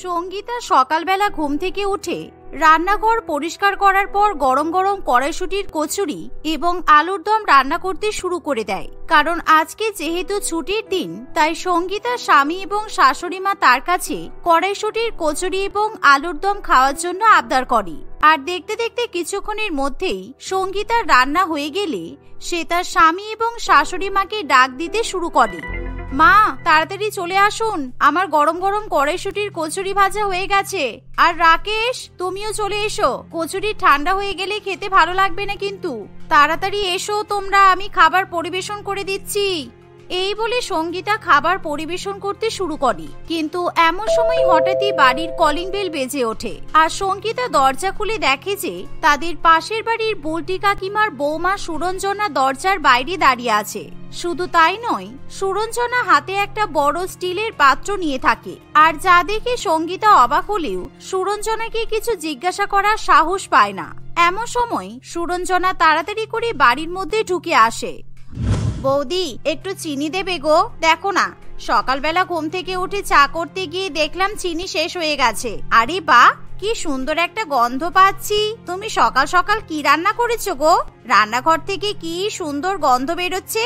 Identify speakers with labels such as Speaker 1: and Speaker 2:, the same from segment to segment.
Speaker 1: সঙ্গীতা সকালবেলা ঘুম থেকে উঠে রান্নাঘর পরিষ্কার করার পর গরম গরম কড়াইশুঁটির কচুরি এবং আলুর দম রান্না করতে শুরু করে দেয়। কারণ আজকে যেহেতু ছুটির দিন, তাই সঙ্গীতার স্বামী এবং শাশুড়ি মা তার কাছে কড়াইশুঁটির কচুরি এবং আলুর দম খাওয়ার জন্য আবদার করে। আর দেখতে দেখতে কিছুক্ষণের মধ্যেই সঙ্গীতার রান্না হয়ে গেলে সে তার স্বামী এবং শাশুড়ি মাকে ডাক দিতে শুরু করে। মা, তাড়াতাড়ি চলে আসুন, আমার গরম গরম কড়াইশুঁটির কচুরি ভাজা হয়ে গেছে। আর রাকেশ, তুমিও চলে এসো, কচুরি ঠান্ডা হয়ে গেলে খেতে ভালো লাগবে না কিন্তু। তাড়াতাড়ি এসো তোমরা, আমি খাবার পরিবেশন করে দিচ্ছি। এই বলে সঙ্গীতা খাবার পরিবেশন করতে শুরু করে। কিন্তু এমন সময় হঠাৎই বাড়ির কলিং বেল বেজে ওঠে। আর সঙ্গীতা দরজা খুলে দেখে যে তাদের পাশের বাড়ির বুলটি কাকিমার বৌমা সুরঞ্জনা দরজার বাইরে দাঁড়িয়ে আছে। শুধু তাই নয়, সুরঞ্জনা হাতে একটা বড় স্টিলের পাত্র নিয়ে থাকে। আর যা দেখে সঙ্গীতা অবাক হলেও সুরঞ্জনাকে কিছু জিজ্ঞাসা করার সাহস পায় না। এমন সময় সুরঞ্জনা তাড়াতাড়ি করে বাড়ির মধ্যে ঢুকে আসে। বৌদি, একটু চিনি দেবে গো? দেখো না, সকালবেলা ঘুম থেকে উঠে চা করতে গিয়ে দেখলাম চিনি শেষ হয়ে গেছে। আরে বাহ, কি সুন্দর একটা গন্ধ পাচ্ছি। তুমি সকাল সকাল কি রান্না করেছো গো? রান্নাঘর থেকে কি সুন্দর গন্ধ বেরোচ্ছে।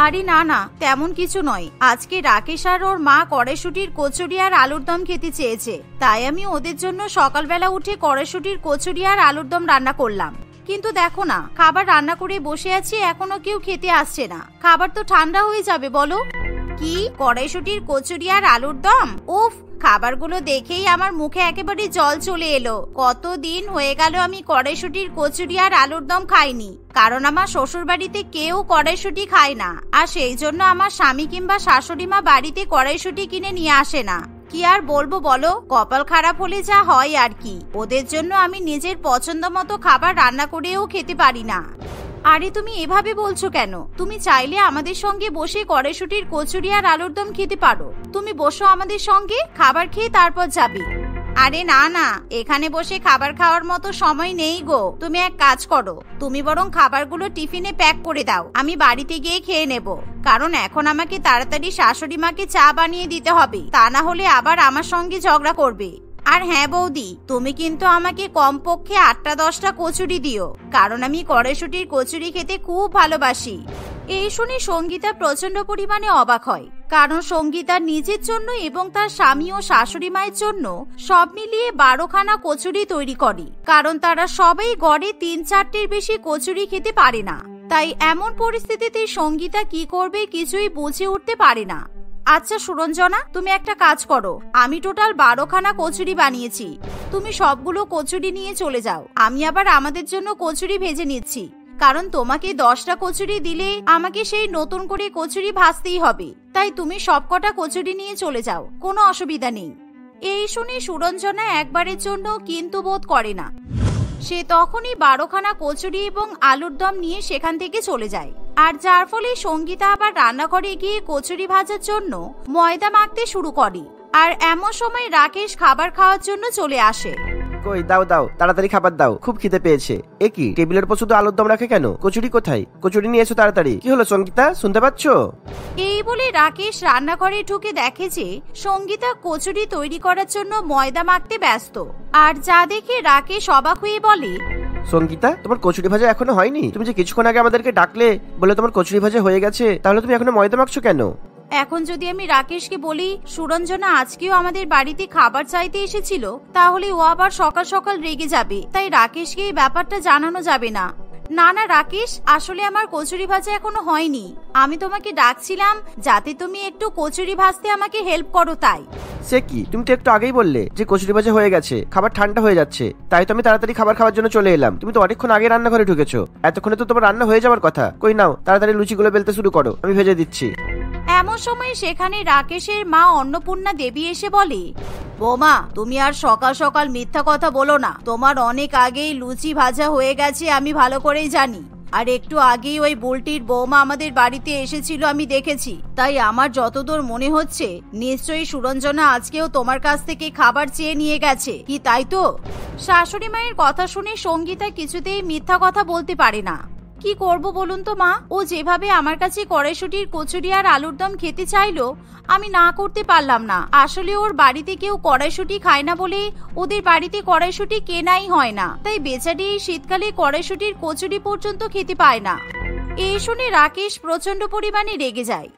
Speaker 1: আরে না না, তেমন কিছু নয়। আজকে রাকেশ আর ওর মা কড়াইশুঁটির কচুরি আর আলুর দম খেতে চেয়েছে, তাই আমি ওদের জন্য সকালবেলা উঠে কড়াইশুঁটির কচুরি আর আলুর দম রান্না করলাম। কিন্তু দেখো না, খাবার রান্না করে বসে আছি, এখনো কেউ খেতে আসছে না। খাবার তো ঠান্ডা হয়ে যাবে। বলো কি? কড়াইশুঁটির কচুরি আর আলুর দম? উফ, খাবারগুলো দেখেই আমার মুখে একেবারে জল চলে এলো। কতদিন হয়ে গেল আমি কড়াইশুঁটির কচুরি আর আলুর দম খাইনি। কারণ আমার শ্বশুর বাড়িতে কেউ কড়াইশুঁটি খায় না, আর সেই জন্য আমার স্বামী কিংবা শাশুড়ি মা বাড়িতে কড়াইশুঁটি কিনে নিয়ে আসে না। কি আর বলবো বলো, কপাল খারাপ হলে যা হয় আর কি। ওদের জন্য আমি নিজের পছন্দ মতো খাবার রান্না করেও খেতে পারি না। আরে তুমি এভাবে বলছো কেন? তুমি চাইলে আমাদের সঙ্গে বসে কড়াইশুঁটির কচুরি আর আলুর দম খেতে পারো। তুমি বসো আমাদের সঙ্গে, খাবার খেয়ে তারপর যাবে। আরে না না, এখানে বসে খাবার খাওয়ার মতো সময় নেই গো। তুমি এক কাজ করো, তুমি বরং খাবারগুলো টিফিনে প্যাক করে দাও, আমি বাড়িতে গিয়ে খেয়ে নেব। কারণ এখন আমাকে তাড়াতাড়ি শাশুড়ি মাকে চা বানিয়ে দিতে হবে, তা না হলে আবার আমার সঙ্গে ঝগড়া করবে। আর হ্যাঁ বৌদি, তুমি কিন্তু আমাকে কমপক্ষে 8-10টা কচুরি দিও, কারণ আমি কড়াইশুঁটির কচুরি খেতে খুব ভালোবাসি। এই শুনে সঙ্গীতা প্রচন্ড পরিমাণে অবাক হয়। কারণ সঙ্গীতা নিজের জন্য এবং তার স্বামী ও শাশুড়ি মায়ের জন্য সব মিলিয়ে 12খানা কচুরি তৈরি করে। কারণ তারা সবাই গড়ে 3-4টের বেশি কচুরি খেতে পারে না। তাই এমন পরিস্থিতিতে সঙ্গীতা কি করবে কিছুই বুঝে উঠতে পারে না। আচ্ছা সুরঞ্জনা, তুমি একটা কাজ করো, আমি টোটাল 12খানা কচুরি বানিয়েছি, তুমি সবগুলো কচুরি নিয়ে চলে যাও। আমি আবার আমাদের জন্য কচুরি ভেজে নিচ্ছি। কারণ তোমাকে 10টা কচুরি দিলে আমাকে সেই নতুন করে কচুরি ভাজতেই হবে, তাই তুমি সবকটা কচুরি নিয়ে চলে যাও, কোনো অসুবিধা নেই। এই শুনে সুরঞ্জনা একবারের জন্য কিন্তু বোধ করে না। সে তখনই 12খানা কচুরি এবং আলুর দম নিয়ে সেখান থেকে চলে যায়। আর যার ফলে সঙ্গীতা আবার রান্নাঘরে গিয়ে কচুরি ভাজার জন্য ময়দা মাখতে শুরু করে। আর এমন সময় রাকেশ খাবার খাওয়ার জন্য চলে আসে।
Speaker 2: কই দাও দাও, তাড়াতাড়ি খাবার দাও, খুব খিদে পেয়েছে। এ কি, টেবিলের উপর শুধু আলুর দম রাখে কেন? কচুরি কোথায়? কচুরি নিয়ে এসো তাড়াতাড়ি। কি হলো সঙ্গীতা, শুনতে পাচ্ছ?
Speaker 1: এই বলে রাকেশ রান্নাঘরে ঢুকে দেখে যে সঙ্গীতা কচুরি তৈরি করার জন্য ময়দা মাখতে ব্যস্ত। আর যা দেখে রাকেশ অবাক হয়ে বলে,
Speaker 2: সঙ্গীতা, তোমার কচুরি ভাজা এখনো হয়নি? তুমি যে কিছুক্ষণ আগে আমাদেরকে ডাকলে, বলে তোমার কচুরি ভাজা হয়ে গেছে, তাহলে তুমি এখনো ময়দা মাখছো কেন?
Speaker 1: এখন যদি আমি রাকেশকে বলি সুরঞ্জনা আজকেও আমাদের বাড়িতে খাবার চাইতে এসেছিল, তাহলে ও আবার সকাল সকাল রেগে যাবে। তাই রাকেশকে এই ব্যাপারটা জানানো যাবে না। না না রাকেশ, আসলে আমার কচুরি ভাজা এখনো হয়নি। আমি তোমাকে ডাকছিলাম যাতে তুমি একটু কচুরি ভাজতে আমাকে হেল্প করো। তাই
Speaker 2: সে কি, তুমি তো একটু আগেই বললে যে কচুরি ভাজা হয়ে গেছে, খাবার ঠান্ডা হয়ে যাচ্ছে, তাই তো আমি তাড়াতাড়ি খাবার খাওয়ার জন্য চলে এলাম। তুমি তো অনেকক্ষণ আগে রান্নাঘরে ঢুকেছো, এতক্ষণে তো তোমার রান্না হয়ে যাওয়ার কথা। কই নাও, তাড়াতাড়ি লুচিগুলো বেলতে শুরু করো, আমি ভেজে দিচ্ছি।
Speaker 1: এমন সময় সেখানে রাকেশের মা অন্নপূর্ণা দেবী এসে বলে, বৌমা, তুমি আর সকাল সকাল মিথ্যা কথা বলো না। তোমার অনেক আগেই লুচি ভাজা হয়ে গেছে, আমি ভালো করেই জানি। আর একটু আগেই ওই বুলটির বৌমা আমাদের বাড়িতে এসেছিল, আমি দেখেছি। তাই আমার যতদূর মনে হচ্ছে নিশ্চয়ই সুরঞ্জনা আজকেও তোমার কাছ থেকে খাবার চেয়ে নিয়ে গেছে, কি তাই তো? শাশুড়ি মায়ের কথা শুনে সঙ্গীতা কিছুতেই মিথ্যা কথা বলতে পারে না। কি করব বলুন তো মা, ও যেভাবে আমার কাছে কড়াইশুটির কচুরি আর আলুর দম খেতে চাইলো আমি না করতে পারলাম না। আসলে ওর বাড়িতে কেউ কড়াইশুটি খায় না বলে ওদের বাড়িতে কড়াইশুটি কেনাই হয় না, তাই বেচারি এই শীতকালে কড়াইশুটির কচুরি পর্যন্ত খেতে পায় না। এই শুনে রাকেশ প্রচন্ড পরিমাণে রেগে যায়।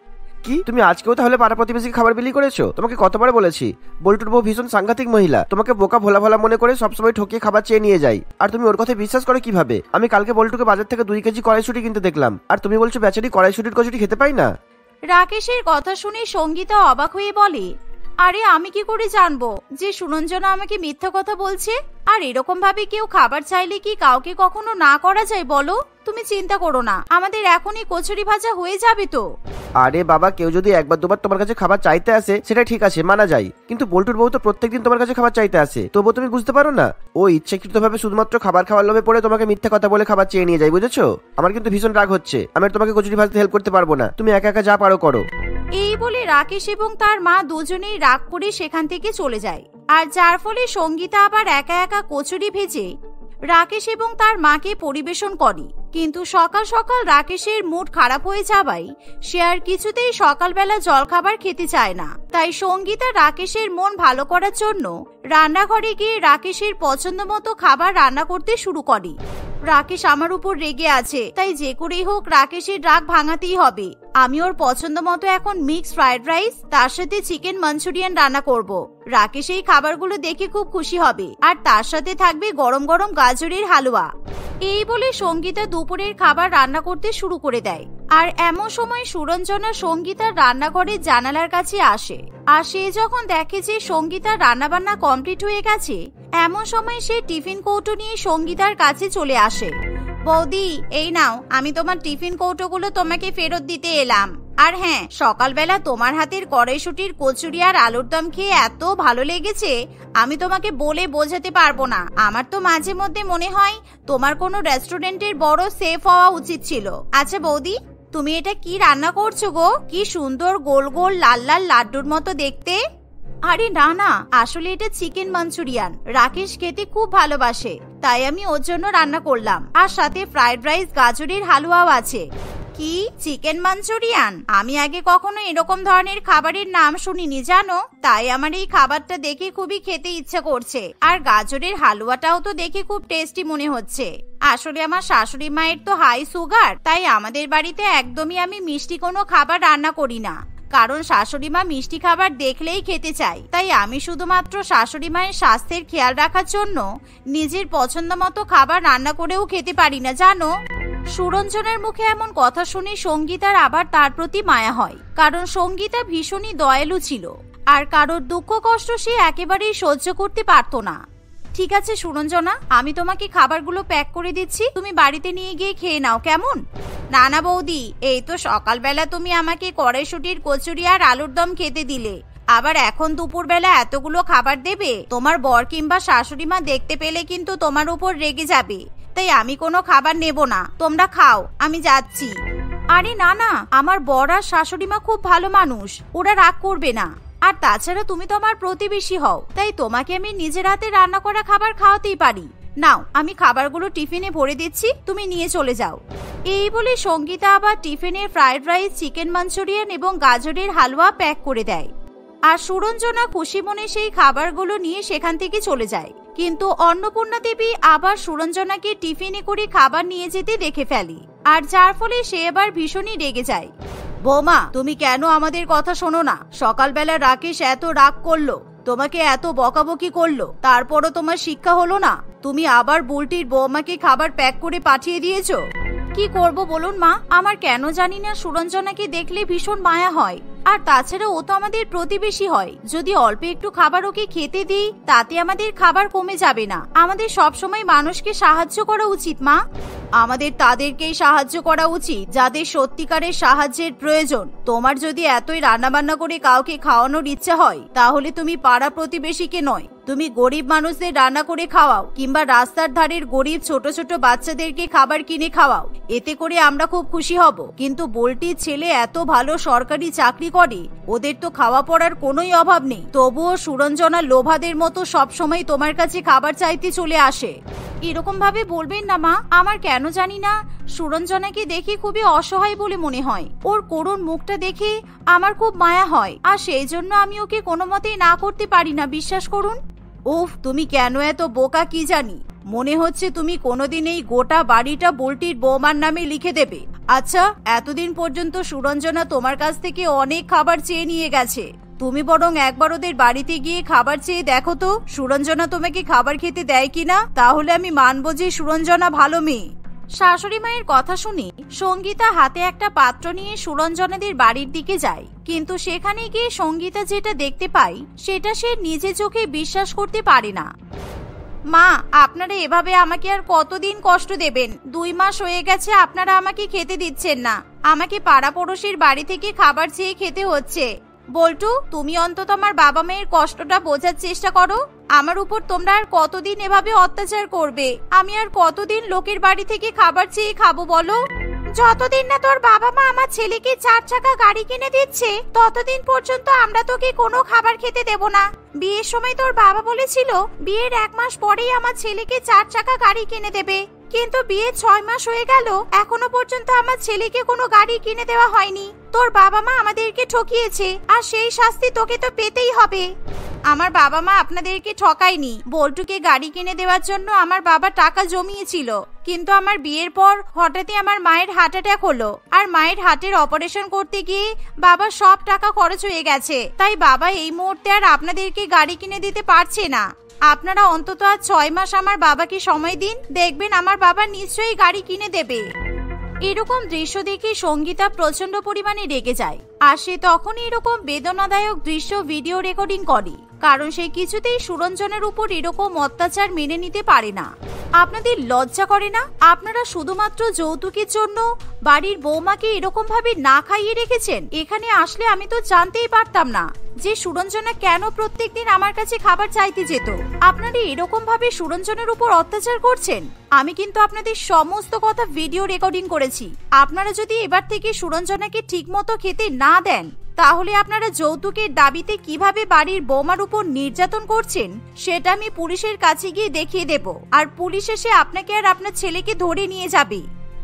Speaker 2: কি তুমি আজকেও তাহলে পাড়া প্রতিবেশীকে খাবার বিলি করেছো? তোমাকে কতবার বলেছি বল্টুর বউ ভীষণ সাংঘাতিক মহিলা, তোমাকে বোকা ভোলা ভোলা মনে করে সবসময় ঠকিয়ে খাবার চেয়ে নিয়ে যায়, আর তুমি ওর কথায় বিশ্বাস করো কিভাবে? আমি কালকে বল্টুকে বাজার থেকে 2 কেজি কড়াইশুটি কিনতে দেখলাম, আর তুমি বলছো বেচারি কড়াইশুটির কচুরি খেতে পাই না।
Speaker 1: রাকেশের কথা শুনে সঙ্গীতা অবাক হয়ে বলে, আরে আমি কি করে জানবো যে সুরঞ্জনা আমাকে মিথ্যা কথা বলছে? আর এরকম ভাবে কেউ খাবার চাইলে কি কাউকে কখনো না করা যায় বলো? তুমি চিন্তা করো না, আমাদের এখনই কচুরি ভাজা হয়ে যাবে তো।
Speaker 2: আরে বাবা, কেউ যদি একবার দুবার তোমার কাছে খাবার চাইতে আসে সেটা ঠিক আছে, মানা যায়, কিন্তু বল্টুর বউ তো প্রত্যেকদিন তোমার কাছে খাবার চাইতে আসে, তবুও তুমি বুঝতে পারো না? ও ইচ্ছাকৃতভাবে শুধুমাত্র খাবার খাওয়ার লোভে পড়ে তোমাকে মিথ্যা কথা বলে খাবার চেয়ে নিয়ে যায়, বুঝেছো? আমার কিন্তু ভীষণ রাগ হচ্ছে, আমি তোমাকে কচুরি ভাজতে হেল্প করতে পারবো না, তুমি একা একা যা পারো করো।
Speaker 1: এই বলে রাকেশ এবং তার মা দুজনেই রাগ করে সেখান থেকে চলে যায়, আর যার ফলে সঙ্গীতা আবার একা একা কচুরি ভেজে রাকেশ এবং তার মাকে পরিবেশন করে। কিন্তু সকাল সকাল রাকেশের মুড খারাপ হয়ে যাওয়ায় সে আর কিছুতেই সকালবেলা জলখাবার খেতে চায় না। তাই সঙ্গীতা রাকেশের মন ভালো করার জন্য রান্নাঘরে গিয়ে রাকেশের পছন্দ মতো খাবার রান্না করতে শুরু করে। রাকেশ আমার উপর রেগে আছে, তাই যে করেই হোক রাকেশের রাগ ভাঙাতেই হবে। আমি ওর পছন্দ মতো এখন মিক্স ফ্রাইড রাইস তার সাথে চিকেন মাঞ্চুরিয়ান রান্না করব। রাকেশ এই খাবারগুলো দেখে খুব খুশি হবে, আর তার সাথে থাকবে গরম গরম গাজরের হালুয়া। এই বলে সঙ্গীতা দুপুরের খাবার রান্না করতে শুরু করে দেয়। আর এমন সময় সুরঞ্জনা সঙ্গীতার রান্নাঘরের জানালার কাছে আসে, আর সে যখন দেখে যে সঙ্গীতার রান্নাবান্না কমপ্লিট হয়ে গেছে, এমন সময় সে টিফিন কৌটো নিয়ে সঙ্গীতার কাছে চলে আসে। বৌদি, এই নাও, আমি তোমার টিফিন কৌটোগুলো তোমাকে ফেরত দিতে এলাম। আর হ্যাঁ, সকালবেলা তোমার হাতের কড়াইশুটির কচুরি আর আলুর দম খেয়ে এত ভালো লেগেছে আমি তোমাকে বলে বোঝাতে পারবো না। আমার তো মাঝে মধ্যে মনে হয় তোমার কোনো রেস্টুরেন্টের বড় শেফ হওয়া উচিত ছিল। আচ্ছা বৌদি, তুমি এটা কি রান্না করছো গো? কি সুন্দর গোল গোল লাল লাল লাড্ডুর মতো দেখতে। আরে না না, আসলে এটা চিকেন মাঞ্চুরিয়ান। রাকেশ খেতে খুব ভালোবাসে, তাই আমি ওর জন্য রান্না করলাম, আর সাথে ফ্রাইড রাইস গাজরের হালুয়াও আছে। কি চিকেন মাঞ্চুরিয়ান? আমি আগে কখনো এরকম ধরনের খাবারের নাম শুনিনি জানো, তাই আমার এই খাবারটা দেখে খুবই খেতে ইচ্ছা করছে। আর গাজরের হালুয়াটাও তো দেখে খুব টেস্টি মনে হচ্ছে। আসলে আমার শাশুড়ি মায়ের তো হাই সুগার, তাই আমাদের বাড়িতে একদমই আমি মিষ্টি কোনো খাবার রান্না করি না, কারণ শাশুড়ি মা মিষ্টি খাবার দেখলেই খেতে চায়। তাই আমি শুধুমাত্র শাশুড়ি মায়ের স্বাস্থ্যের খেয়াল রাখার জন্য নিজের পছন্দ মতো খাবার রান্না করেও খেতে পারি না জানো। সুরঞ্জনের মুখে এমন কথা শুনে সঙ্গীতার আবার তার প্রতি মায়া হয়, কারণ সঙ্গীতা ভীষণই দয়ালু ছিল, আর কারোর দুঃখ কষ্ট সে একেবারেই সহ্য করতে পারতো না। ঠিক আছে সুরঞ্জনা, আমি তোমাকে খাবারগুলো প্যাক করে দিচ্ছি, তুমি বাড়িতে নিয়ে গিয়ে খেয়ে নাও, কেমন? না না বৌদি, এই তো সকালবেলা তুমি আমাকে কড়াইশুটির কচুরি আর আলুর দম খেতে দিলে, আবার এখন দুপুরবেলা এতগুলো খাবার দেবে? তোমার বর কিংবা শাশুড়ি মা দেখতে পেলে কিন্তু তোমার উপর রেগে যাবে, তাই আমি কোনো খাবার নেব না, তোমরা খাও, আমি যাচ্ছি। আরে না না, আমার বর আর শাশুড়ি মা খুব ভালো মানুষ, ওরা রাগ করবে না। আর তাছাড়া তুমি তো আমার প্রতিবেশী হও, তাই তোমাকে আমি নিজের হাতে রান্না করা খাবার খাওয়াতেই পারি। নাও, আমি খাবারগুলো টিফিনে ভরে দিচ্ছি, তুমি নিয়ে চলে যাও। এই বলে সঙ্গীতা আবার টিফিনের ফ্রাইড রাইস, চিকেন মাঞ্চুরিয়ান এবং গাজরের হালুয়া প্যাক করে দেয়। আর সুরঞ্জনা খুশি মনে সেই খাবারগুলো নিয়ে সেখান থেকে চলে যায়। কিন্তু অন্নপূর্ণা দেবী আবার সুরঞ্জনাকে টিফিনে করে খাবার নিয়ে যেতে দেখে ফেলে, আর যার ফলে সে এবার ভীষণই রেগে যায়। বৌমা, তুমি কেন আমাদের কথা শোনো না? সকালবেলা রাকেশ এত রাগ করলো, তোমাকে এত বকাবকি করলো, তারপরও তোমার শিক্ষা হলো না? তুমি আবার বুলটির বৌমাকে খাবার প্যাক করে পাঠিয়ে দিয়েছো। কি করব বলুন মা, আমার কেন জানি না সুরঞ্জনাকে দেখলে ভীষণ মায়া হয়। আর তাছাড়া ও তো আমাদের প্রতিবেশী হয়, যদি অল্প একটু খাবার ওকে খেতে দিই তাতে আমাদের খাবার কমে যাবে না। আমাদের সব সময় মানুষকে সাহায্য করা উচিত মা। আমাদের তাদেরকেই সাহায্য করা উচিত যাদের সত্যিকারের সাহায্যের প্রয়োজন। তোমার যদি এতই রান্নাবান্না করে কাউকে খাওয়ানোর ইচ্ছা হয়, তাহলে তুমি পাড়া প্রতিবেশীকে নয়, তুমি গরিব মানুষদের রান্না করে খাওয়াও, কিংবা রাস্তার ধারের গরিব ছোট ছোট বাচ্চাদেরকে খাবার কিনে খাওয়াও, এতে করে আমরা খুব খুশি হব। কিন্তু বুলটির ছেলে এত ভালো সরকারি চাকরি করে, ওদের তো খাওয়া পড়ার কোনোই অভাব নেই, তবুও সুরঞ্জনা লোভাদের মতো সবসময় তোমার কাছে খাবার চাইতে চলে আসে। এরকম ভাবে বলবেন না মা। আমার কেন জানি না সুরঞ্জনাকে দেখে খুবই অসহায় বলে মনে হয়। ওর করুণ মুখটা দেখে আমার খুব মায়া হয়, আর সেই জন্য আমি ওকে কোনো মতেই না করতে পারি না, বিশ্বাস করুন। উফ, তুমি কেন এত বোকা কি জানি। মনে হচ্ছে তুমি কোনোদিন এই গোটা বাড়িটা বুলটির বৌমার নামে লিখে দেবে। আচ্ছা, এতদিন পর্যন্ত সুরঞ্জনা তোমার কাছ থেকে অনেক খাবার চেয়ে নিয়ে গেছে। তুমি বরং একবার ওদের বাড়িতে গিয়ে খাবার চেয়ে দেখো তো সুরঞ্জনা তোমাকে খাবার খেতে দেয় কিনা, তাহলে আমি মানবো যে সুরঞ্জনা ভালো মেয়ে। শাশুড়ি মায়ের কথা শুনে সঙ্গীতা হাতে একটা পাত্র নিয়ে সুরঞ্জনাদের বাড়ির দিকে যায়, কিন্তু সেখানে গিয়ে সঙ্গীতা যেটা দেখতে পায় সেটা সে নিজে চোখে বিশ্বাস করতে পারে না। মা, আপনারা এভাবে আমাকে আর কতদিন কষ্ট দেবেন? 2 মাস হয়ে গেছে আপনারা আমাকে খেতে দিচ্ছেন না। আমাকে পাড়া পড়োশির বাড়ি থেকে খাবার চেয়ে খেতে হচ্ছে। বল্টু, তুমি অন্তত আমার বাবা মায়ের কষ্টটা বোঝার চেষ্টা করো। আমার উপর তোমরা আর কতদিন এভাবে অত্যাচার করবে? আমি আর কতদিন লোকের বাড়ি থেকে খাবার চেয়ে খাবো বলো? যতদিন না তোর বাবা মা আমার ছেলেকে 4 চাকা গাড়ি কিনে দিচ্ছে ততদিন পর্যন্ত আমরা তোকে কোনো খাবার খেতে দেব না। বিয়ের সময় তোর বাবা বলেছিল বিয়ের 1 মাস পরেই আমার ছেলেকে 4 চাকা গাড়ি কিনে দেবে, কিন্তু বিয়ে 6 মাস হয়ে গেল, এখনো পর্যন্ত আমার ছেলেকে কোনো গাড়ি কিনে দেওয়া হয়নি। তোর বাবা মা আমাদেরকে ঠকিয়েছে, আর সেই শাস্তি তোকে তো পেতেই হবে। আমার বাবা মা আপনাদেরকে ঠকায়নি। বল্টুকে গাড়ি কিনে দেওয়ার জন্য আমার বাবা টাকা জমিয়েছিল, কিন্তু আমার বিয়ের পর হঠাৎই আমার মায়ের হার্ট অ্যাটাক হলো, আর মায়ের হার্টের অপারেশন করতে গিয়ে বাবার সব টাকা খরচ হয়ে গেছে। তাই বাবা এই মুহূর্তে আর আপনাদেরকে গাড়ি কিনে দিতে পারছে না। আপনারা অন্তত আর 6 মাস আমার বাবাকে সময় দিন, দেখবেন আমার বাবা নিশ্চয়ই গাড়ি কিনে দেবে। এরকম দৃশ্য দেখে সঙ্গীতা প্রচন্ড পরিমাণে রেগে যায়, আর সে তখন এরকম বেদনাদায়ক দৃশ্য ভিডিও রেকর্ডিং করে, কারণ সে কিছুতেই সুরঞ্জনের উপর এরকম অত্যাচার মেনে নিতে পারে না। আপনাদের লজ্জা করে না? আপনারা শুধুমাত্র যৌতুকের জন্য বাড়ির বৌমাকে এরকম ভাবে না খাইয়ে রেখেছেন। এখানে আসলে আমি তো জানতেই পারতাম না যে সুরঞ্জনা কেন প্রত্যেকদিন আমার কাছে খাবার চাইতে যেত। আপনারা এরকম ভাবে সুরঞ্জনের উপর অত্যাচার করছেন। আমি কিন্তু আপনাদের সমস্ত কথা ভিডিও রেকর্ডিং করেছি। আপনারা যদি এবার থেকে সুরঞ্জনাকে ঠিক মতো খেতে না দেন, তাহলে আপনারা যৌতুকের দাবিতে কিভাবে বাড়ির বৌমার উপর নির্যাতন করছেন সেটা আমি পুলিশের কাছে গিয়ে দেখিয়ে দেব, আর পুলিশ এসে আপনাকে আর আপনার ছেলেকে ধরে নিয়ে যাবে।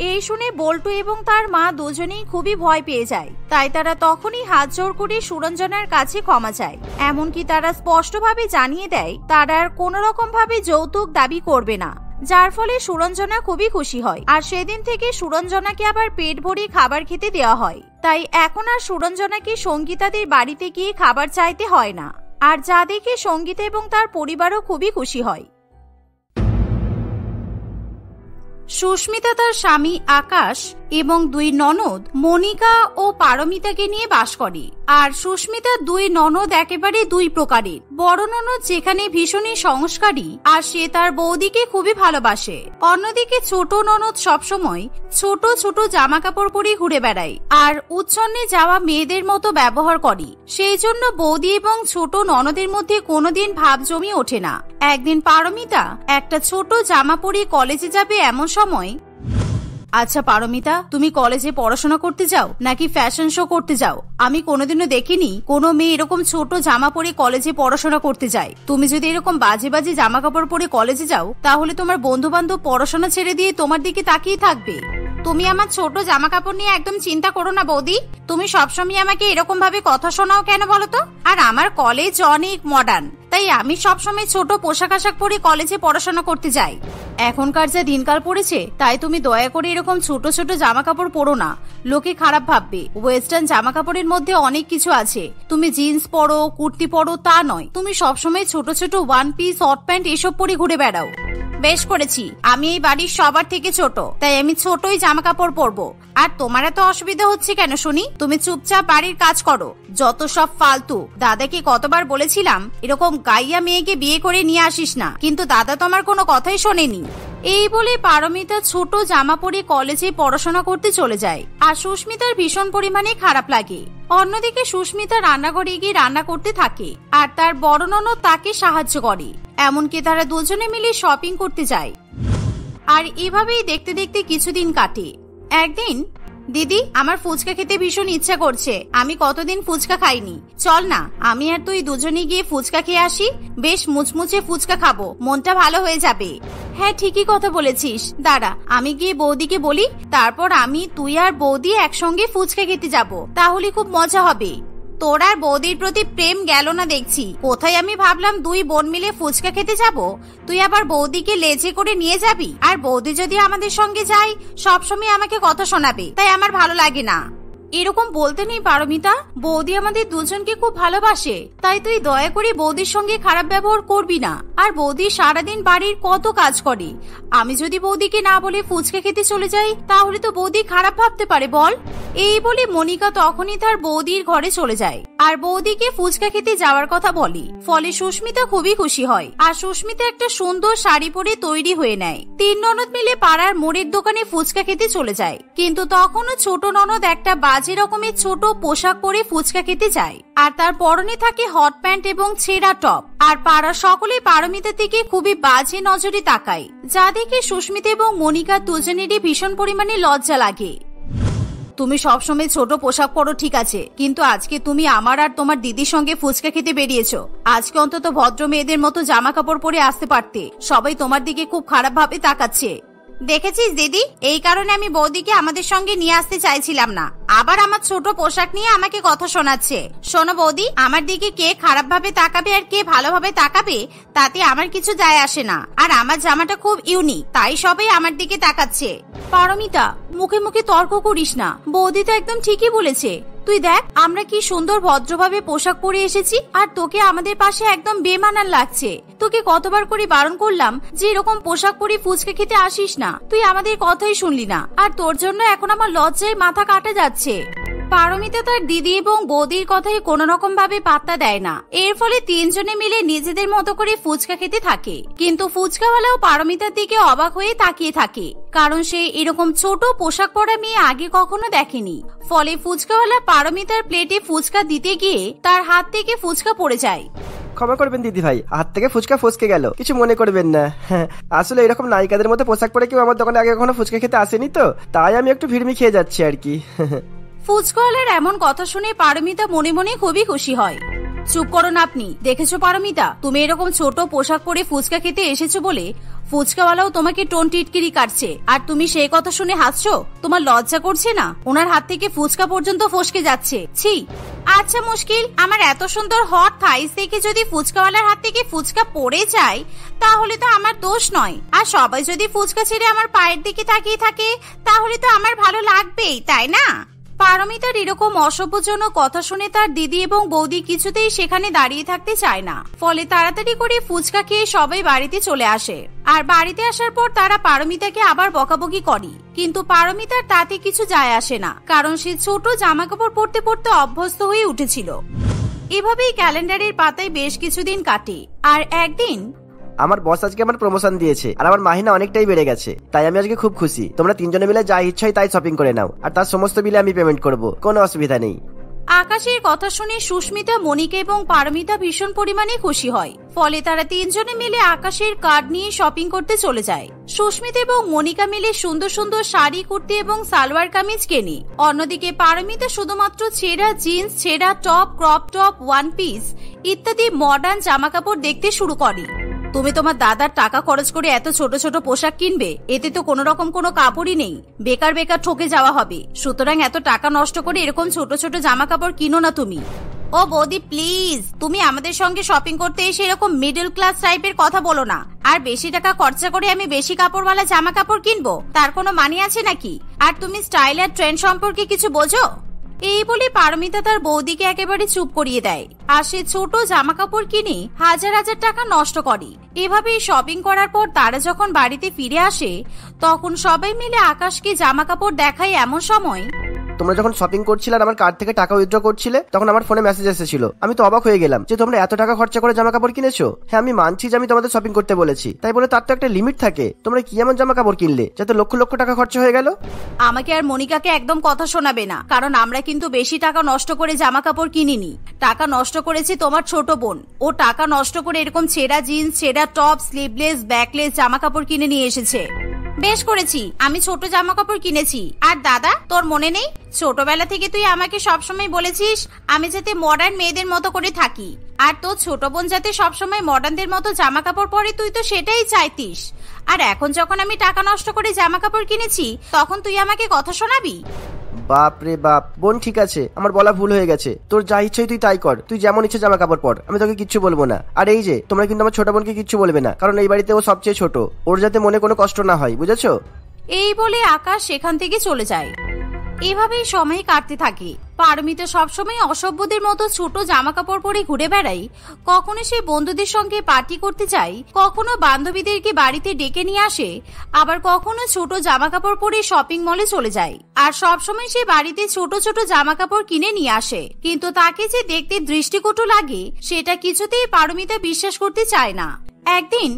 Speaker 1: এই শুনে বল্টু এবং তার মা দুজনেই খুবই ভয় পেয়ে যায়, তাই তারা তখনই হাত জোড় করে সুরঞ্জনার কাছে ক্ষমা চায়। এমনকি তারা স্পষ্টভাবে জানিয়ে দেয় তারা আর কোনো রকম ভাবে যৌতুক দাবি করবে না, যার ফলে সুরঞ্জনা খুবই খুশি হয়। আর সেদিন থেকে সুরঞ্জনাকে আবার পেট ভরে খাবার খেতে দেওয়া হয়। তাই এখন আর সুরঞ্জনাকে সঙ্গীতাদের বাড়িতে গিয়ে খাবার চাইতে হয় না, আর যা দেখে সঙ্গীতা এবং তার পরিবারও খুবই খুশি হয়। সুস্মিতা তার স্বামী আকাশ এবং 2 ননদ মনিকা ও পারমিতাকে নিয়ে বাস করে। আর সুস্মিতার 2 ননদ একেবারে 2 প্রকারের। বড় ননদ যেখানে ভীষণই সংস্কারী, আর সে তার বৌদিকে খুবই ভালোবাসে। অন্যদিকে ছোট ননদ সবসময় ছোট ছোট জামা কাপড় পরে ঘুরে বেড়ায়, আর উচ্ছন্নে যাওয়া মেয়েদের মতো ব্যবহার করে। সেই জন্য বৌদি এবং ছোট ননদের মধ্যে কোনোদিন ভাব জমি ওঠে না। একদিন পারমিতা একটা ছোট জামা পরে কলেজে যাবে, এমন সময়, আচ্ছা পারমিতা, তুমি কলেজে পড়াশোনা করতে যাও নাকি ফ্যাশন শো করতে যাও? আমি কোনোদিনও দেখিনি কোনো মেয়ে এরকম ছোট জামা পরে কলেজে পড়াশোনা করতে যায়। তুমি যদি এরকম বাজে বাজে জামা কাপড় পরে কলেজে যাও, তাহলে তোমার বন্ধু বান্ধব পড়াশোনা ছেড়ে দিয়ে তোমার দিকে তাকিয়ে থাকবে। তুমি আমার ছোট জামা কাপড় নিয়ে একদম চিন্তা করো না বৌদি। তুমি সবসময় আমাকে এরকম ভাবে কথা শোনাও কেন বলো তো? আর আমার কলেজ অনেক মডার্ন, তাই আমি সবসময় ছোট পোশাক আশাক পরে কলেজে পড়াশোনা করতে যাই। এখনকার যা দিনকাল পড়েছে, তাই তুমি দয়া করে এরকম ছোট ছোট জামা কাপড় পরো না, লোকে খারাপ ভাববে। ওয়েস্টার্ন জামা কাপড়ের মধ্যে অনেক কিছু আছে। তুমি জিন্স পরো, কুর্তি পরো, তা নয়। তুমি সবসময় ছোট ছোট 1 পিস, হট প্যান্ট এসব পরে ঘুরে বেড়াও। বেশ করেছি, আমি এই বাড়ির সবার থেকে ছোট, তাই আমি ছোটই জামা কাপড় পরবো। আর তোমার এত অসুবিধা হচ্ছে কেন শুনি? তুমি চুপচাপ বাড়ির কাজ করো, যত সব ফালতু। দাদাকে কতবার বলেছিলাম এরকম গাইয়া মেয়েকে বিয়ে করে নিয়ে আসিস না, কিন্তু দাদা তো আমার কোনো কথাই শোনেনি। এই বলে পারমিতা ছোট জামা পরে কলেজে পড়াশোনা করতে চলে যায়। আর সুস্মিতার ভীষণ পরিমাণে খারাপ লাগে। অন্যদিকে সুস্মিতা রান্নাঘরে গিয়ে রান্না করতে থাকে, আর তার বড় ননদ তাকে সাহায্য করে। এমনকি তারা দুজনে মিলে শপিং করতে যায়। আর এভাবেই দেখতে দেখতে কিছুদিন কাটে। একদিন, দিদি আমার ফুচকা খেতে ভীষণ ইচ্ছা করছে, আমি কতদিন ফুচকা খাইনি, চল না আমি আর তুই দুজনে গিয়ে ফুচকা খেয়ে আসি। বেশ মুচমুচে ফুচকা খাবো, মনটা ভালো হয়ে যাবে। হ্যাঁ ঠিকই কথা বলেছিস, দাঁড়া আমি গিয়ে বৌদিকে বলি, তারপর আমি তুই আর বৌদি একসঙ্গে ফুচকা খেতে যাব, তাহলে খুব মজা হবে। তোর আর বৌদির প্রতি প্রেম গেল না দেখছি, কোথায় আমি ভাবলাম দুই বোন মিলে ফুচকা খেতে যাব, তুই আবার বৌদিকে লেজে করে নিয়ে যাবি। আর বৌদি যদি আমাদের সঙ্গে যায় সবসময় আমাকে কথা শোনাবে, তাই আমার ভালো লাগে না। এরকম বলতে নেই পারমিতা, বৌদি আমাদের দুজনকে খুব ভালোবাসে, তাই তুই দয়া করে বৌদির সঙ্গে খারাপ ব্যবহার করবি না। আর বৌদি সারাদিন বাড়ির কত কাজ করে, আমি যদি বৌদিকে না বলে ফুচকা খেতে চলে যাই তাহলে তো বৌদি খারাপ ভাবতে পারে বল। এই বলে মনিকা তখনই তার বৌদির ঘরে চলে যায় আর বৌদিকে ফুচকা খেতে যাওয়ার কথা বলে। ফলে সুস্মিতা খুবই খুশি হয় আর সুস্মিতা একটা সুন্দর শাড়ি পরে তৈরি হয়ে নেয়। তিন ননদ মিলে পাড়ার মোড়ের দোকানে ফুচকা খেতে চলে যায়, কিন্তু তখনও ছোট ননদ একটা বাজে রকমের ছোট পোশাক পরে ফুচকা খেতে যায় আর তার পরনে থাকে হট প্যান্ট এবং ছেঁড়া টপ। আর পাড়ার সকলে পারমিতার দিকে খুবই বাজে নজরে তাকায়, যা দেখে সুস্মিতা এবং মনিকা দুজনেরই ভীষণ পরিমাণে লজ্জা লাগে। তুমি সবসময় ছোট পোশাক পরো ঠিক আছে, কিন্তু আজকে তুমি আমার আর তোমার দিদির সঙ্গে ফুচকা খেতে বেরিয়েছো, আজকে অন্তত ভদ্র মেয়েদের মতো জামা কাপড় পরে আসতে পারতে, সবাই তোমার দিকে খুব খারাপ ভাবে তাকাচ্ছে। দেখেছিস দিদি, এই কারণে আমি বৌদিকে আমাদের সঙ্গে নিয়ে আসতে চাইছিলাম না, আবার আমার ছোট পোশাক নিয়ে আমাকে কথা শোনাচ্ছে। শোনো বৌদি, আমার দিকে কে খারাপ ভাবে তাকাবে আর কে ভালোভাবে তাকাবে তাতে আমার কিছু যায় আসে না, আর আমার জামাটা খুব ইউনিক তাই সবাই আমার দিকে তাকাচ্ছে। পারমিতা, মুখে মুখে তর্ক করিস না, বৌদি তো একদম ঠিকই বলেছে। তুই দেখ আমরা কি সুন্দর ভদ্রভাবে পোশাক পরে এসেছি, আর তোকে আমাদের পাশে একদম বেমানান লাগছে। তোকে কতবার করে বারণ করলাম যে এরকম পোশাক পরে ফুচকা খেতে আসিস না, তুই আমাদের কথাই শুনলি না, আর তোর জন্য এখন আমার লজ্জায় মাথা কাটা যাচ্ছে। পারমিতা তার দিদি এবং বৌদির কথায় কোন রকম ভাবে পাত্তা দেয় না, এর ফলে তিনজনে মিলে নিজেদের মতো করে ফুচকা খেতে থাকে। কিন্তু ফুচকাওয়ালাও পারমিতার দিকে অবাক হয়ে তাকিয়ে থাকে, কারণ সে এরকম ছোট পোশাক পরা মেয়ে আগে কখনো দেখেনি। ফলে ফুচকাওয়ালা পারমিতার প্লেটে ফুচকা দিতে গিয়ে তার হাত থেকে ফুচকা পড়ে যায়।
Speaker 2: ক্ষমা করবেন দিদি ভাই, হাত থেকে ফুচকা ফসকে গেল, কিছু মনে করবেন না। আসলে এরকম নায়িকাদের মতো পোশাক পরে কেউ আমার দোকানে আগে কখনো ফুচকা খেতে আসেনি তো, তাই আমি একটু ভিড়মি খেয়ে যাচ্ছি আর কি।
Speaker 1: ফুচকাওয়ালার এমন কথা শুনে পারমিতা মনে মনে খুবই খুশি হয়। চুপ করুন আপনি, দেখেছো পারমিতা, তুমি এরকম ছোট পোশাক পরে ফুচকা খেতে এসেছো বলে ফুচকাওয়ালাও তোমাকে টোন টিটকিরি কাটছে, আর তুমি সেই কথা শুনে হাসছো? তোমার লজ্জা করছে না? ওনার হাত থেকে ফুচকা পর্যন্ত ফসকে যাচ্ছে, ছি। আচ্ছা মুশকিল, আমার এত সুন্দর হট থাইস দেখে যদি ফুচকাওয়ালার হাত থেকে ফুচকা পড়ে যায় তাহলে তো আমার দোষ নয়, আর সবাই যদি ফুচকা ছেড়ে আমার পায়ের দিকে তাকিয়ে থাকে তাহলে তো আমার ভালো লাগবেই, তাই না? পারমিতার এরকম অসভ্যজনক কথা শুনে তার দিদি এবং বৌদি কিছুতেই সেখানে দাঁড়িয়ে থাকতে চায় না, ফলে তাড়াতাড়ি করে ফুচকা খেয়ে সবাই বাড়িতে চলে আসে। আর বাড়িতে আসার পর তারা পারমিতাকে আবার বকাবকি করে, কিন্তু পারমিতার তাতে কিছু যায় আসে না, কারণ সে ছোট জামা কাপড় পরতে পরতে অভ্যস্ত হয়ে উঠেছিল। এভাবেই ক্যালেন্ডারের পাতায় বেশ কিছুদিন কাটে। আর একদিন
Speaker 2: আমার বস আজকে আমার প্রমোশন দিয়েছে আর আমার মাহিনা অনেকটাই বেড়ে গেছে, তাই আমি আজকে খুব খুশি। তোমরা তিনজনে মিলে যা ইচ্ছা হয় তাই শপিং করে নাও, আর তার সমস্ত বিলে আমি পেমেন্ট করব, কোনো অসুবিধা নেই।
Speaker 1: আকাশের কথা শুনে সুস্মিতা, মনিকা এবং পারমিতা ভীষণ পরিমাণে খুশি হয়। ফলে তারা তিনজনে মিলে আকাশের কার্ড নিয়ে শপিং করতে চলে যায়। সুস্মিতা এবং মনিকা মিলে সুন্দর সুন্দর শাড়ি, কুর্তি এবং সালোয়ার কামিজ কেনে। অন্যদিকে পারমিতা শুধুমাত্র ছেঁড়া জিন্স, ছেঁড়া top, crop top, one piece ইত্যাদি মডার্ন জামা কাপড় দেখতে শুরু করে। তুমি তোমার দাদার টাকা খরচ করে এত ছোট ছোট পোশাক কিনবে, এতে তো কোনো রকম কোনো কাপড়ই নেই, বেকার বেকার ঠকে যাওয়া হবে। সুতরাং এত টাকা নষ্ট করে এরকম ছোট ছোট জামা কাপড় কিনো না তুমি। ও বৌদি প্লিজ, তুমি আমাদের সঙ্গে শপিং করতে এসে এরকম মিডল ক্লাস টাইপের কথা বলো না। আর বেশি টাকা খরচা করে আমি বেশি কাপড়ওয়ালা জামা কাপড় কিনবো, তার কোনো মানে আছে নাকি? আর তুমি স্টাইল আর ট্রেন্ড সম্পর্কে কিছু বোঝো? এই বলে পারমিতা তার বৌদিকে একেবারে চুপ করিয়ে দেয়, আর সে ছোট জামা কাপড় কিনে হাজার হাজার টাকা নষ্ট করে। এভাবে শপিং করার পর তারা যখন বাড়িতে ফিরে আসে তখন সবাই মিলে আকাশকে জামা কাপড় দেখায়। এমন সময়
Speaker 2: তোমরা যখন শপিং করছিলে আর আমার কার্ড থেকে টাকা উইথড্র করছিলে তখন আমার ফোনে মেসেজ এসেছিল। আমি তো অবাক হয়ে গেলাম যে তোমরা এত টাকা খরচা করে জামা কাপড় কিনেছো। হ্যাঁ আমি মানছি যে আমি তোমাদের শপিং করতে বলেছি, তাই বলে তার তো একটা লিমিট থাকে। তোমরা কি এমন জামা কাপড় কিনলে যাতে লক্ষ লক্ষ টাকা খরচা হয়ে গেল?
Speaker 1: আমাকে আর মনিকাকে একদম কথা শোনাবে না, কারণ আমরা কিন্তু বেশি টাকা নষ্ট করে জামা কাপড় কিনিনি। টাকা নষ্ট করেছে তোমার ছোট বোন, ও টাকা নষ্ট করে এরকম ছেঁড়া জিন্স, ছেঁড়া টপ, স্লিভলেস, ব্যাকলেস জামা কাপড় কিনে নিয়ে এসেছে। বেশ করেছি, আমি ছোট জামা কাপড় কিনেছি। আর দাদা, তোর মনে নেই ছোটবেলা থেকে তুই আমাকে সবসময় বলেছিস আমি যাতে মডার্ন মেয়েদের মতো করে থাকি, আর তোর ছোট বোন যাতে সবসময় মডার্নদের মতো জামা কাপড় পরে, তুই তো সেটাই চাইতিস। আর এখন যখন আমি টাকা নষ্ট করে জামা কাপড় কিনেছি, তখন তুই আমাকে কথা শোনাবি?
Speaker 2: বাপ রে বাপ, বোন ঠিক আছে, আমার বলা ভুল হয়ে গেছে। তোর যা ইচ্ছে তুই তাই কর, তুই যেমন ইচ্ছে জামা কাপড় পর, আমি তোকে কিচ্ছু বলবো না। আর এই যে তোমরা কিন্তু আমার ছোট বোনকে কিচ্ছু বলবে না, কারণ এই বাড়িতে ও সবচেয়ে ছোট, ওর যাতে মনে কোনো কষ্ট না হয়, বুঝেছো?
Speaker 1: এই বলে আকাশ সেখান থেকে চলে যায়। এভাবেই সময় কাটতে থাকে। পারমিতা সবসময় অসভ্যদের মতো ছোট জামা কাপড় পরে ঘুরে বেড়ায়। কখনো সে বন্ধুদের সঙ্গে পার্টি করতে যায়, কখনো বান্ধবীদেরকে বাড়িতে ডেকে নিয়ে আসে, আবার কখনো ছোট জামা কাপড় পরে শপিং মলে চলে যায়। আর সবসময় সে বাড়িতে ছোট ছোট জামা কাপড় কিনে নিয়ে আসে, কিন্তু তাকে যে দেখতে দৃষ্টিকটু লাগে সেটা কিছুতেই পারমিতা বিশ্বাস করতে চায় না। একদিন,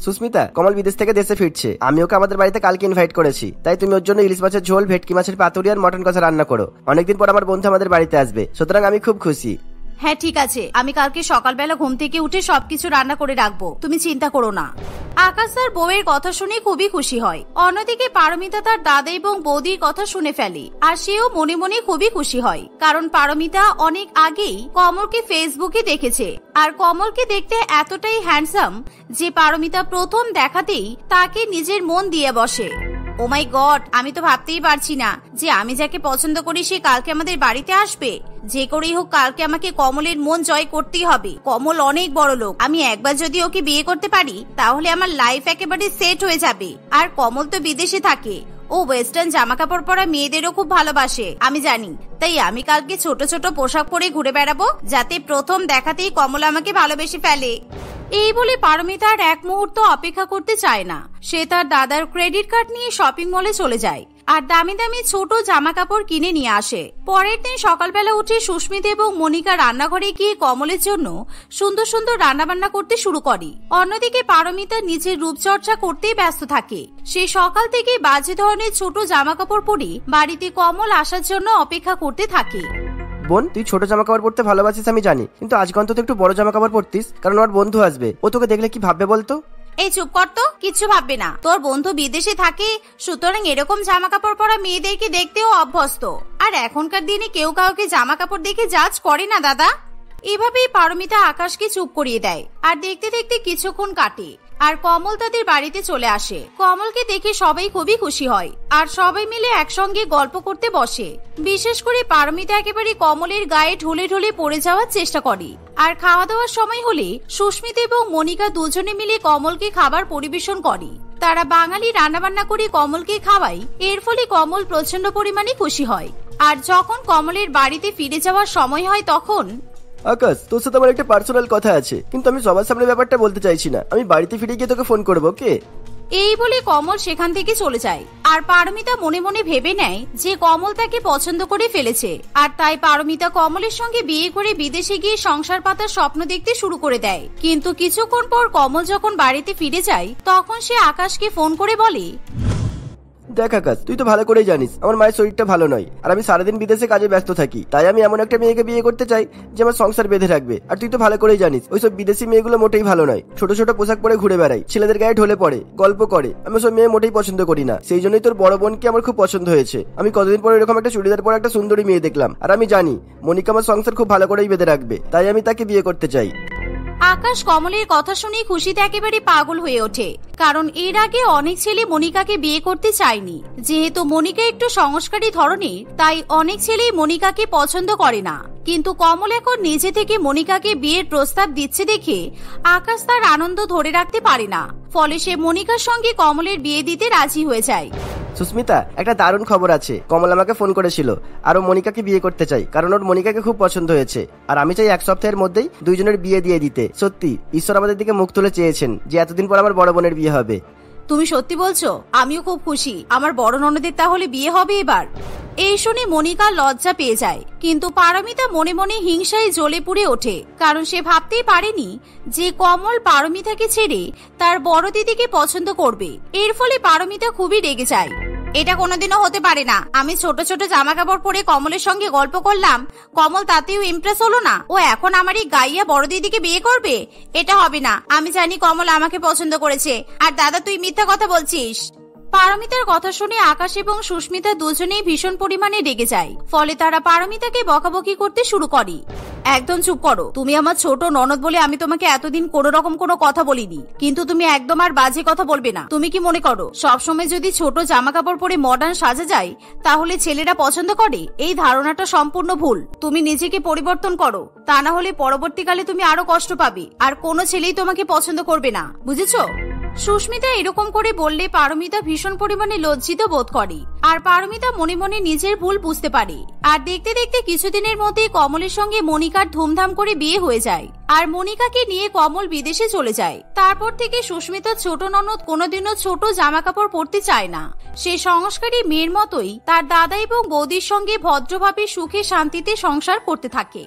Speaker 2: সুস্মিতা, কমল বিদেশ থেকে দেশে ফিরছে, আমি ওকে আমাদের বাড়িতে কালকে ইনভাইট করেছি, তাই তুমি ওর জন্য ইলিশ মাছের ঝোল, ভেটকি মাছের পাতুরি আর মটন কষা রান্না করো। অনেকদিন পর আমার বন্ধু আমাদের বাড়িতে আসবে, সুতরাং আমি খুব খুশি।
Speaker 1: হ্যাঁ ঠিক আছে, আমি কালকে সকালবেলা ঘুম থেকে উঠে সবকিছু রান্না করে রাখবো, তুমি চিন্তা করো না। আকাশ তার বউয়ের কথা শুনে খুবই খুশি হয়। অন্যদিকে পারমিতা তার দাদা এবং বৌদির কথা শুনে ফেলে, আর সেও মনে মনে খুবই খুশি হয়, কারণ পারমিতা অনেক আগেই কমলকে ফেসবুকে দেখেছে, আর কমলকে দেখতে এতটাই হ্যান্ডসাম যে পারমিতা প্রথম দেখাতেই তাকে নিজের মন দিয়ে বসে। ও মাই গড, আমি তো ভাবতেই পারছি না যে আমি যাকে পছন্দ করি সে কালকে আমাদের বাড়িতে আসবে। যে করেই হোক কালকে আমাকে কমলের মন জয় করতেই হবে। কমল অনেক বড় লোক, আমি একবার যদি ওকে বিয়ে করতে পারি তাহলে আমার লাইফ একেবারে সেট হয়ে যাবে। আর কমল তো বিদেশে থাকে, ও ওয়েস্টার্ন জামা কাপড় পরা মেয়েদেরও খুব ভালোবাসে, আমি জানি। তাই আমি কালকে ছোট ছোট পোশাক পরে ঘুরে বেড়াবো, যাতে প্রথম দেখাতেই কমল আমাকে ভালোবেসে ফেলে। এই বলে পারমিতা আর এক মুহূর্ত অপেক্ষা করতে চায় না। সে তার দাদার ক্রেডিট কার্ড নিয়ে শপিং মলে চলে যায় আর দামি দামি ছোট জামা কাপড় কিনে নিয়ে আসে। পরের দিন সকালবেলা উঠে সুস্মিতা এবং মনিকা রান্নাঘরে গিয়ে কমলের জন্য সুন্দর সুন্দর রান্নাবান্না করতে শুরু করে। অন্যদিকে পারমিতা নিজের রূপচর্চা করতেই ব্যস্ত থাকে। সে সকাল থেকে বাজে ধরনের ছোট জামা কাপড় পরে বাড়িতে কমল আসার জন্য অপেক্ষা করতে থাকে।
Speaker 2: বোন, তুই ছোট জামা কাপড় পরতে ভালোবাসিস আমি জানি, কিন্তু আজকে অন্তত একটু বড় জামা কাপড় পরতিস, কারণ আমার বন্ধু আসবে, ও তোকে দেখলে কি ভাববে বলতো?
Speaker 1: এই চুপ কর তো, কিচ্ছু ভাববে না। তোর বন্ধু বিদেশে থাকে, সুতরাং এরকম জামা কাপড় পরা মেয়েদেরকে দেখতেও অভ্যস্ত। আর এখনকার দিনে কেউ কাউকে জামা কাপড় দেখে জাজ করে না দাদা। এভাবেই পারমিতা আকাশকে চুপ করিয়ে দেয়। আর দেখতে দেখতে কিছুক্ষণ কাটে আর কমল তাদের বাড়িতে চলে আসে। কমলকে দেখে সবাই খুবই খুশি হয় আর সবাই মিলে একসঙ্গে গল্প করতে বসে। বিশেষ করে পারমিতা একেবারে কমলের গায়ে ঢলে ঢলে পড়ে যাওয়ার চেষ্টা করে। আর খাওয়া দাওয়ার সময় হলে সুস্মিতা এবং মনিকা দুজনে মিলে কমলকে খাবার পরিবেশন করে। তারা বাঙালি রান্নাবান্না করে কমলকে খাওয়ায়, এর ফলে কমল প্রচন্ড পরিমাণে খুশি হয়। আর যখন কমলের বাড়িতে ফিরে যাওয়ার সময় হয় তখন,
Speaker 2: আকাশ, তোর সাথে আমার একটা পার্সোনাল কথা আছে, কিন্তু আমি সবার সামনে ব্যাপারটা বলতে চাইছি না। আমি বাড়িতে ফিরে গিয়ে তোকে ফোন করবো, ওকে?
Speaker 1: এই বলে কমল সেখান থেকে চলে যায়। আর পারমিতা মনে মনে ভেবে নেয় যে কমল তাকে পছন্দ করে ফেলেছে, আর তাই পারমিতা কমলের সঙ্গে বিয়ে করে বিদেশে গিয়ে সংসার পাতার স্বপ্ন দেখতে শুরু করে দেয়। কিন্তু কিছুক্ষণ পর কমল যখন বাড়িতে ফিরে যায় তখন সে আকাশকে ফোন করে বলে,
Speaker 2: দেখ আকাশ, তুই তো ভালো করেই জানিস আমার মায়ের শরীরটা ভালো নয়, আর আমি সারাদিন বিদেশে কাজে ব্যস্ত থাকি। তাই আমি এমন একটা মেয়েকে বিয়ে করতে চাই যে আমার সংসার বেঁধে রাখবে। আর তুই তো ভালো করেই জানিস ওইসব বিদেশি মেয়েগুলো মোটেই ভালো নয়, ছোট ছোট পোশাক পরে ঘুরে বেড়ায়, ছেলেদের গায়ে ঢলে পড়ে, গল্প করে। আমি ওসব মেয়ে মোটেই পছন্দ করি না। সেই জন্যই তোর বড় বোনকে আমার খুব পছন্দ হয়েছে। আমি কতদিন পরে এরকম একটা চুড়িদার পরে একটা সুন্দরী মেয়ে দেখলাম, আর আমি জানি মনিকা আমার সংসার খুব ভালো করেই বেঁধে রাখবে, তাই আমি তাকে বিয়ে করতে চাই।
Speaker 1: আকাশ কমলের কথা শুনে খুশিতে একেবারে পাগল হয়ে ওঠে, কারণ এর আগে অনেক ছেলে মনিকাকে বিয়ে করতে চায়নি। যেহেতু মনিকা একটু সংস্কারী ধরনের, তাই অনেক ছেলেই মনিকাকে পছন্দ করে না। কিন্তু কমল এখন নিজে থেকে মনিকাকে বিয়ের প্রস্তাব দিচ্ছে দেখে আকাশ তার আনন্দ ধরে রাখতে পারে না। ফলে সে মনিকার সঙ্গে কমলের বিয়ে দিতে রাজি হয়ে যায়।
Speaker 2: সুস্মিতা, একটা দারুণ খবর আছে। কমল আমাকে ফোন করেছিল, আর ও মনিকাকে বিয়ে করতে চাই, কারণ ওর মনিকাকে খুব পছন্দ হয়েছে। আর আমি চাই 1 সপ্তাহের মধ্যেই দুইজনের বিয়ে দিয়ে দিতে। সত্যি ঈশ্বর আমাদের দিকে মুখ তুলে চেয়েছেন যে এতদিন পর আমার বড় বোনের বিয়ে হবে।
Speaker 1: তুমি সত্যি বলছো? আমিও খুব খুশি, আমার বড় ননদের তাহলে বিয়ে হবে এবার। এই শুনে মনিকা লজ্জা পেয়ে যায়, কিন্তু পারমিতা মনে মনে হিংসায় জ্বলে পুড়ে ওঠে, কারণ সে ভাবতেই পারেনি যে কমল পারমিতাকে ছেড়ে তার বড় দিদিকে পছন্দ করবে। এর ফলে পারমিতা খুবই রেগে যায়। এটা কোনোদিনও হতে পারে না। আমি ছোট ছোট জামা কাপড় পরে কমলের সঙ্গে গল্প করলাম, কমল তাতেও ইমপ্রেস হলো না, ও এখন আমার এই গাইয়া বড় দিদিকে বিয়ে করবে? এটা হবে না। আমি জানি কমল আমাকে পছন্দ করেছে। আর দাদা, তুই মিথ্যা কথা বলছিস। পারমিতার কথা শুনে আকাশ এবং সুস্মিতা দুজনেই ভীষণ পরিমাণে রেগে যায়। ফলে তারা পারমিতাকে বকাবকি করতে শুরু করে। একদম চুপ করো, তুমি আমার ছোট ননদ বলে আমি তোমাকে এতদিন কোনো রকম কোনো কথা বলিনি, কিন্তু তুমি একদম আর বাজে কথা বলবে না। তুমি কি মনে করো সবসময় যদি ছোট জামা কাপড় পরে মডার্ন সাজা যায় তাহলে ছেলেরা পছন্দ করে? এই ধারণাটা সম্পূর্ণ ভুল। তুমি নিজেকে পরিবর্তন করো, তা না হলে পরবর্তীকালে তুমি আরো কষ্ট পাবে আর কোনো ছেলেই তোমাকে পছন্দ করবে না, বুঝেছো? সুস্মিতা এরকম করে বললে পারমিতা ভীষণ পরিমাণে লজ্জিত বোধ করে আর পারমিতা মনে মনে নিজের ভুল বুঝতে পারে। আর দেখতে দেখতে কিছুদিনের মধ্যে কমলের সঙ্গে মনিকার ধুমধাম করে বিয়ে হয়ে যায় আর মনিকাকে নিয়ে কমল বিদেশে চলে যায়। তারপর থেকে সুস্মিতার ছোট ননদ কোনোদিনও ছোট জামা কাপড় পরতে চায় না। সে সংস্কারী মেয়ের মতোই তার দাদা এবং বৌদির সঙ্গে ভদ্রভাবে সুখে শান্তিতে সংসার করতে থাকে।